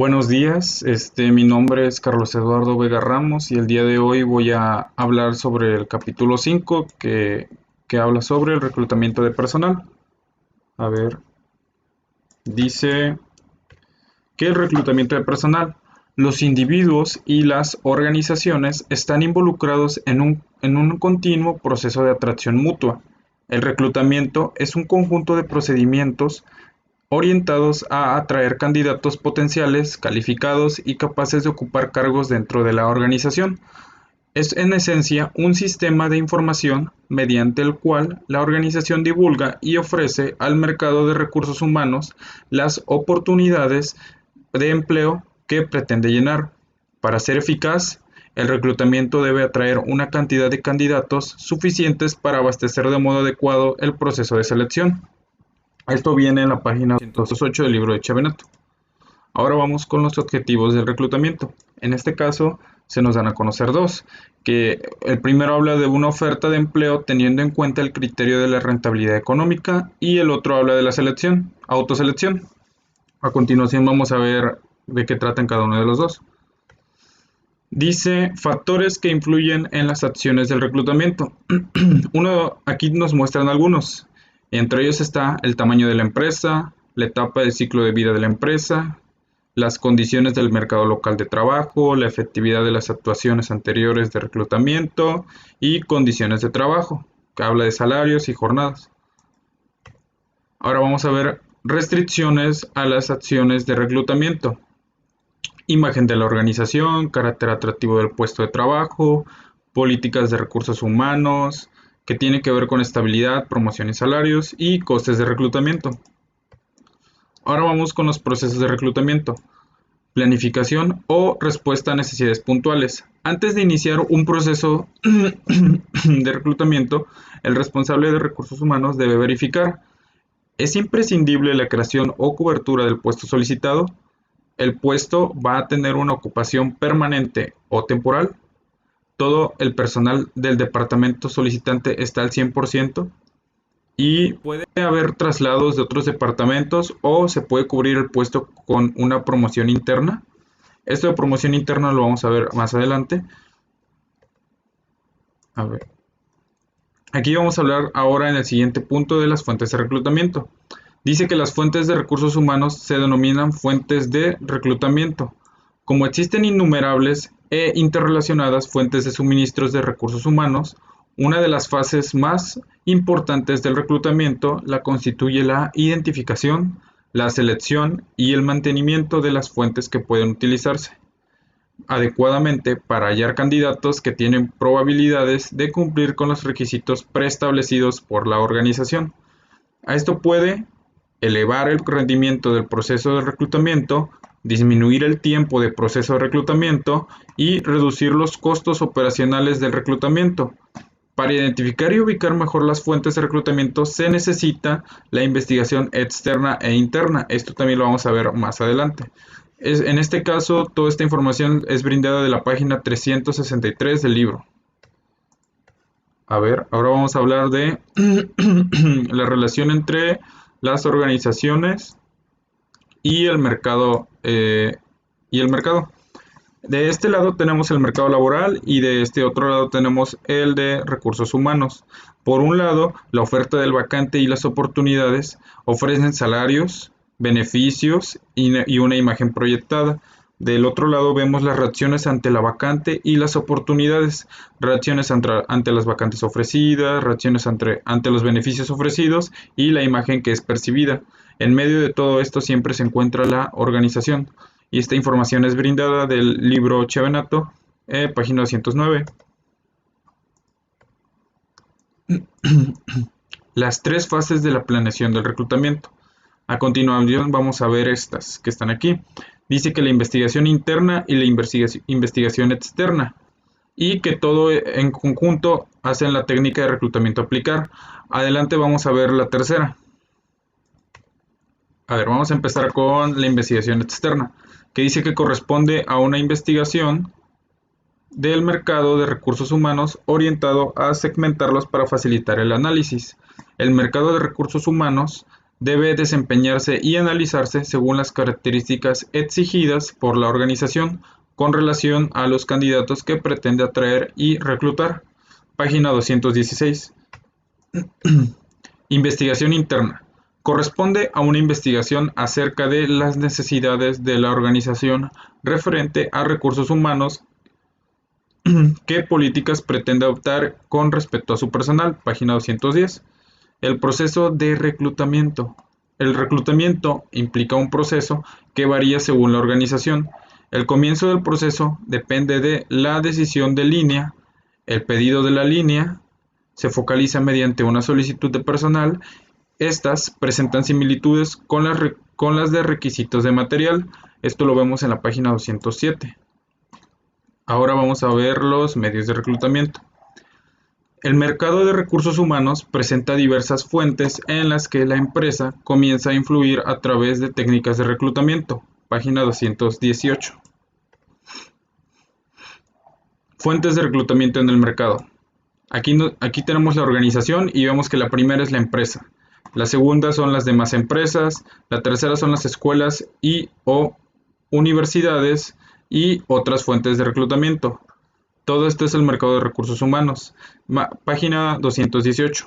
Buenos días, mi nombre es Carlos Eduardo Vega Ramos y el día de hoy voy a hablar sobre el capítulo 5 que habla sobre el reclutamiento de personal. A ver, dice que el reclutamiento de personal, los individuos y las organizaciones están involucrados en un continuo proceso de atracción mutua. El reclutamiento es un conjunto de procedimientos orientados a atraer candidatos potenciales, calificados y capaces de ocupar cargos dentro de la organización. Es en esencia un sistema de información mediante el cual la organización divulga y ofrece al mercado de recursos humanos las oportunidades de empleo que pretende llenar. Para ser eficaz, el reclutamiento debe atraer una cantidad de candidatos suficientes para abastecer de modo adecuado el proceso de selección. Esto viene en la página 208 del libro de Chavenato. Ahora vamos con los objetivos del reclutamiento. En este caso se nos dan a conocer dos, que el primero habla de una oferta de empleo teniendo en cuenta el criterio de la rentabilidad económica y el otro habla de la selección, autoselección. A continuación vamos a ver de qué tratan cada uno de los dos. Dice factores que influyen en las acciones del reclutamiento. Aquí nos muestran algunos. Entre ellos está el tamaño de la empresa, la etapa del ciclo de vida de la empresa, las condiciones del mercado local de trabajo, la efectividad de las actuaciones anteriores de reclutamiento y condiciones de trabajo, que habla de salarios y jornadas. Ahora vamos a ver restricciones a las acciones de reclutamiento. Imagen de la organización, carácter atractivo del puesto de trabajo, políticas de recursos humanos, que tiene que ver con estabilidad, promoción y salarios, y costes de reclutamiento. Ahora vamos con los procesos de reclutamiento. Planificación o respuesta a necesidades puntuales. Antes de iniciar un proceso de reclutamiento, el responsable de recursos humanos debe verificar: ¿es imprescindible la creación o cobertura del puesto solicitado? ¿El puesto va a tener una ocupación permanente o temporal? ¿Todo el personal del departamento solicitante está al 100%? Y puede haber traslados de otros departamentos o se puede cubrir el puesto con una promoción interna. Esto de promoción interna lo vamos a ver más adelante. A ver. Aquí vamos a hablar ahora en el siguiente punto de las fuentes de reclutamiento. Dice que las fuentes de recursos humanos se denominan fuentes de reclutamiento. Como existen innumerables e interrelacionadas fuentes de suministros de recursos humanos, una de las fases más importantes del reclutamiento la constituye la identificación, la selección y el mantenimiento de las fuentes que pueden utilizarse adecuadamente para hallar candidatos que tienen probabilidades de cumplir con los requisitos preestablecidos por la organización. A esto puede elevar el rendimiento del proceso de reclutamiento, disminuir el tiempo de proceso de reclutamiento y reducir los costos operacionales del reclutamiento. Para identificar y ubicar mejor las fuentes de reclutamiento se necesita la investigación externa e interna. Esto también lo vamos a ver más adelante. En este caso, toda esta información es brindada de la página 363 del libro. A ver, ahora vamos a hablar de la relación entre las organizaciones y el mercado. De este lado tenemos el mercado laboral y de este otro lado tenemos el de recursos humanos. Por un lado, la oferta del vacante y las oportunidades ofrecen salarios, beneficios y una imagen proyectada. Del otro lado vemos las reacciones ante la vacante y las oportunidades, reacciones ante las vacantes ofrecidas, reacciones ante los beneficios ofrecidos y la imagen que es percibida. En medio de todo esto siempre se encuentra la organización. Y esta información es brindada del libro Chavenato, página 209. Las tres fases de la planeación del reclutamiento. A continuación vamos a ver estas que están aquí. Dice que la investigación interna y la investigación externa y que todo en conjunto hacen la técnica de reclutamiento a aplicar. Adelante vamos a ver la tercera. A ver, vamos a empezar con la investigación externa, que dice que corresponde a una investigación del mercado de recursos humanos orientado a segmentarlos para facilitar el análisis. El mercado de recursos humanos debe desempeñarse y analizarse según las características exigidas por la organización con relación a los candidatos que pretende atraer y reclutar. Página 216. Investigación interna. Corresponde a una investigación acerca de las necesidades de la organización referente a recursos humanos, qué políticas pretende adoptar con respecto a su personal. Página 210. El proceso de reclutamiento. El reclutamiento implica un proceso que varía según la organización. El comienzo del proceso depende de la decisión de línea. El pedido de la línea se focaliza mediante una solicitud de personal. Estas presentan similitudes con las de requisitos de material. Esto lo vemos en la página 207. Ahora vamos a ver los medios de reclutamiento. El mercado de recursos humanos presenta diversas fuentes en las que la empresa comienza a influir a través de técnicas de reclutamiento. Página 218. Fuentes de reclutamiento en el mercado. Aquí tenemos la organización y vemos que la primera es la empresa. La segunda son las demás empresas. La tercera son las escuelas o universidades y otras fuentes de reclutamiento. Todo esto es el mercado de recursos humanos. Página 218.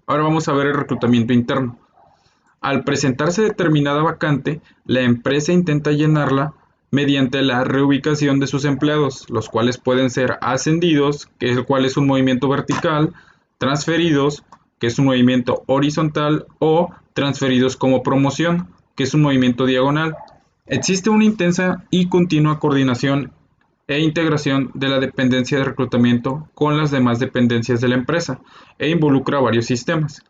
Ahora vamos a ver el reclutamiento interno. Al presentarse determinada vacante, la empresa intenta llenarla mediante la reubicación de sus empleados, los cuales pueden ser ascendidos, el cual es un movimiento vertical, transferidos, que es un movimiento horizontal, o transferidos como promoción, que es un movimiento diagonal. Existe una intensa y continua coordinación e integración de la dependencia de reclutamiento con las demás dependencias de la empresa e involucra varios sistemas.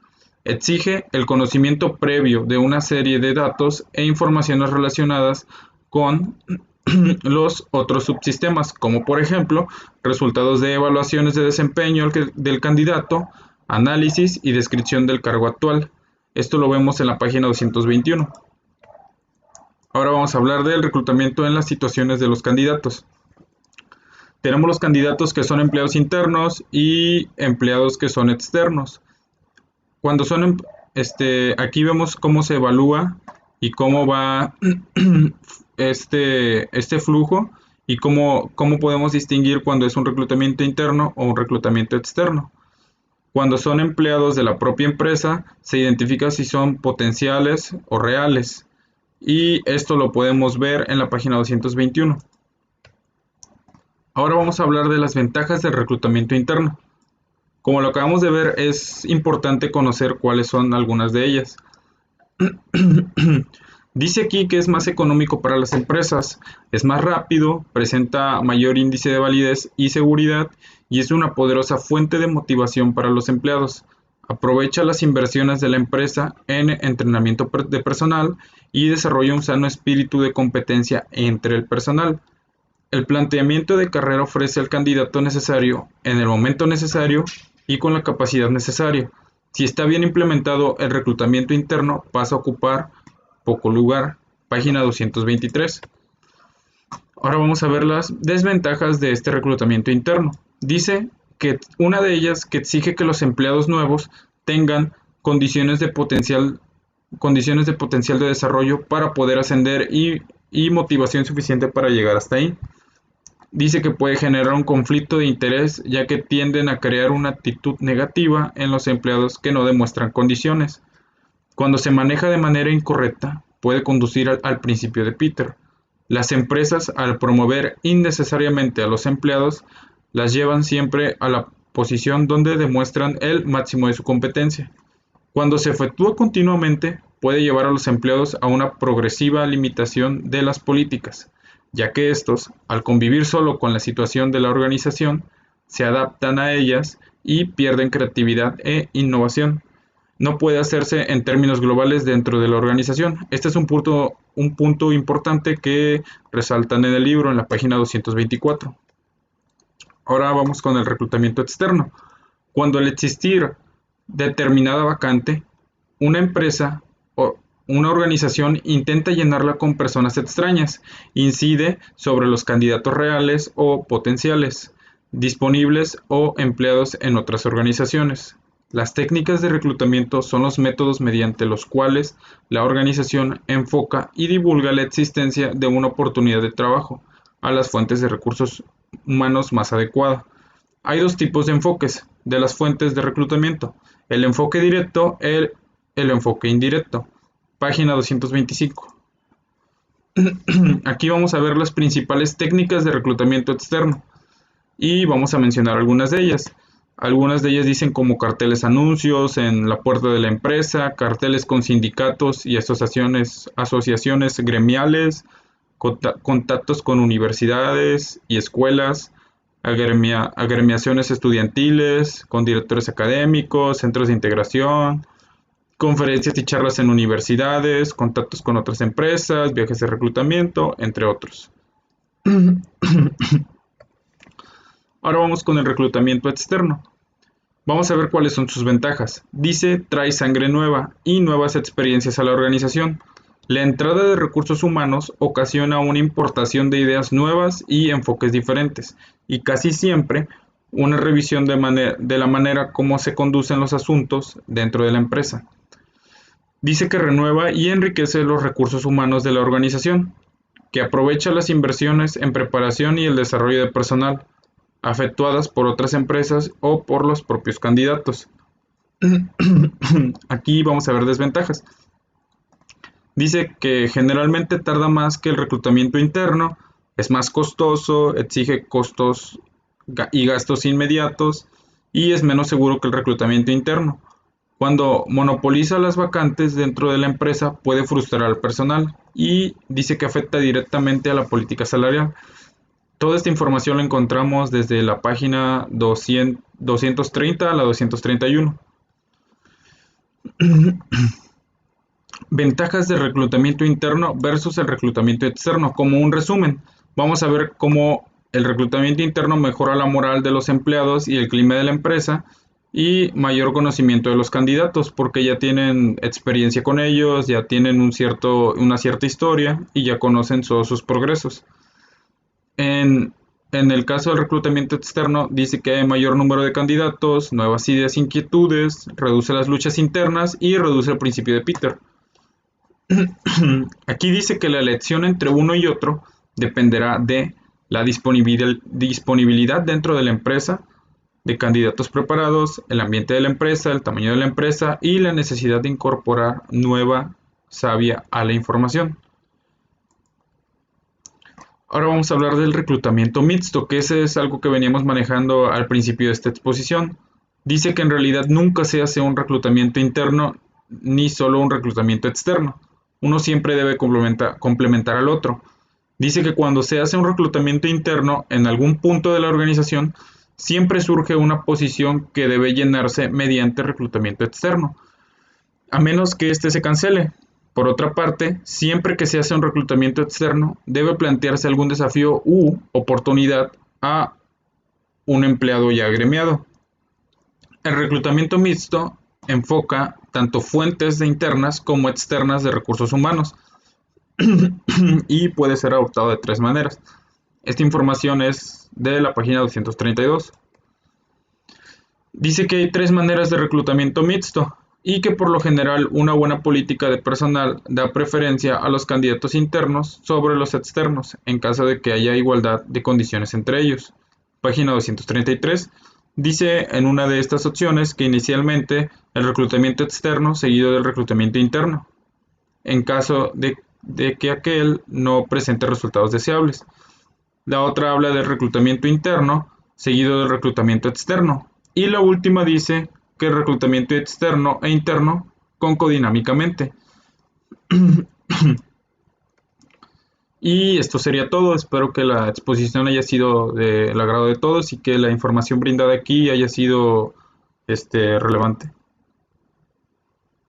Exige el conocimiento previo de una serie de datos e informaciones relacionadas con los otros subsistemas, como por ejemplo resultados de evaluaciones de desempeño del candidato, análisis y descripción del cargo actual. Esto lo vemos en la página 221. Ahora vamos a hablar del reclutamiento en las situaciones de los candidatos. Tenemos los candidatos que son empleados internos y empleados que son externos. Cuando son, aquí vemos cómo se evalúa y cómo va este flujo y cómo podemos distinguir cuando es un reclutamiento interno o un reclutamiento externo. Cuando son empleados de la propia empresa, se identifica si son potenciales o reales. Y esto lo podemos ver en la página 221. Ahora vamos a hablar de las ventajas del reclutamiento interno. Como lo acabamos de ver, es importante conocer cuáles son algunas de ellas. Dice aquí que es más económico para las empresas, es más rápido, presenta mayor índice de validez y seguridad y es una poderosa fuente de motivación para los empleados. Aprovecha las inversiones de la empresa en entrenamiento de personal y desarrolla un sano espíritu de competencia entre el personal. El planteamiento de carrera ofrece al candidato necesario en el momento necesario y con la capacidad necesaria. Si está bien implementado, el reclutamiento interno pasa a ocupar poco lugar. Página 223. Ahora vamos a ver las desventajas de este reclutamiento interno. Dice que una de ellas que exige que los empleados nuevos tengan condiciones de potencial de desarrollo para poder ascender y motivación suficiente para llegar hasta ahí. Dice que puede generar un conflicto de interés ya que tienden a crear una actitud negativa en los empleados que no demuestran condiciones. Cuando se maneja de manera incorrecta, puede conducir al principio de Peter. Las empresas, al promover innecesariamente a los empleados, las llevan siempre a la posición donde demuestran el máximo de su competencia. Cuando se efectúa continuamente, puede llevar a los empleados a una progresiva limitación de las políticas, ya que estos, al convivir solo con la situación de la organización, se adaptan a ellas y pierden creatividad e innovación. No puede hacerse en términos globales dentro de la organización. Este es un punto importante que resaltan en el libro, en la página 224. Ahora vamos con el reclutamiento externo. Cuando al existir determinada vacante, una empresa o una organización intenta llenarla con personas extrañas, incide sobre los candidatos reales o potenciales, disponibles o empleados en otras organizaciones. Las técnicas de reclutamiento son los métodos mediante los cuales la organización enfoca y divulga la existencia de una oportunidad de trabajo a las fuentes de recursos humanos más adecuada. Hay dos tipos de enfoques de las fuentes de reclutamiento: el enfoque directo y el enfoque indirecto. Página 225. Aquí vamos a ver las principales técnicas de reclutamiento externo y vamos a mencionar algunas de ellas. Algunas de ellas dicen como carteles anuncios en la puerta de la empresa, carteles con sindicatos y asociaciones gremiales, contactos con universidades y escuelas, agremiaciones estudiantiles, con directores académicos, centros de integración, conferencias y charlas en universidades, contactos con otras empresas, viajes de reclutamiento, entre otros. Ahora vamos con el reclutamiento externo. Vamos a ver cuáles son sus ventajas. Dice, trae sangre nueva y nuevas experiencias a la organización. La entrada de recursos humanos ocasiona una importación de ideas nuevas y enfoques diferentes, y casi siempre una revisión de la manera como se conducen los asuntos dentro de la empresa. Dice que renueva y enriquece los recursos humanos de la organización, que aprovecha las inversiones en preparación y el desarrollo de personal, efectuadas por otras empresas o por los propios candidatos. Aquí vamos a ver desventajas. Dice que generalmente tarda más que el reclutamiento interno, es más costoso, exige costos y gastos inmediatos y es menos seguro que el reclutamiento interno. Cuando monopoliza las vacantes dentro de la empresa puede frustrar al personal y dice que afecta directamente a la política salarial. Toda esta información la encontramos desde la página 230 a la 231. Ventajas del reclutamiento interno versus el reclutamiento externo. Como un resumen, vamos a ver cómo el reclutamiento interno mejora la moral de los empleados y el clima de la empresa y mayor conocimiento de los candidatos porque ya tienen experiencia con ellos, ya tienen una cierta historia y ya conocen todos sus progresos. En el caso del reclutamiento externo, dice que hay mayor número de candidatos, nuevas ideas e inquietudes, reduce las luchas internas y reduce el principio de Peter. Aquí dice que la elección entre uno y otro dependerá de la disponibilidad dentro de la empresa, de candidatos preparados, el ambiente de la empresa, el tamaño de la empresa y la necesidad de incorporar nueva savia a la información. Ahora vamos a hablar del reclutamiento mixto, que ese es algo que veníamos manejando al principio de esta exposición. Dice que en realidad nunca se hace un reclutamiento interno ni solo un reclutamiento externo. Uno siempre debe complementar al otro. Dice que cuando se hace un reclutamiento interno en algún punto de la organización, siempre surge una posición que debe llenarse mediante reclutamiento externo, a menos que éste se cancele. Por otra parte, siempre que se hace un reclutamiento externo, debe plantearse algún desafío u oportunidad a un empleado ya agremiado. El reclutamiento mixto enfoca tanto fuentes internas como externas de recursos humanos y puede ser adoptado de tres maneras. Esta información es de la página 232. Dice que hay tres maneras de reclutamiento mixto y que por lo general una buena política de personal da preferencia a los candidatos internos sobre los externos en caso de que haya igualdad de condiciones entre ellos. Página 233. Dice en una de estas opciones que inicialmente el reclutamiento externo seguido del reclutamiento interno, en caso de que aquel no presente resultados deseables. La otra habla del reclutamiento interno seguido del reclutamiento externo. Y la última dice que el reclutamiento externo e interno concodinámicamente. Y esto sería todo. Espero que la exposición haya sido del agrado de todos y que la información brindada aquí haya sido relevante.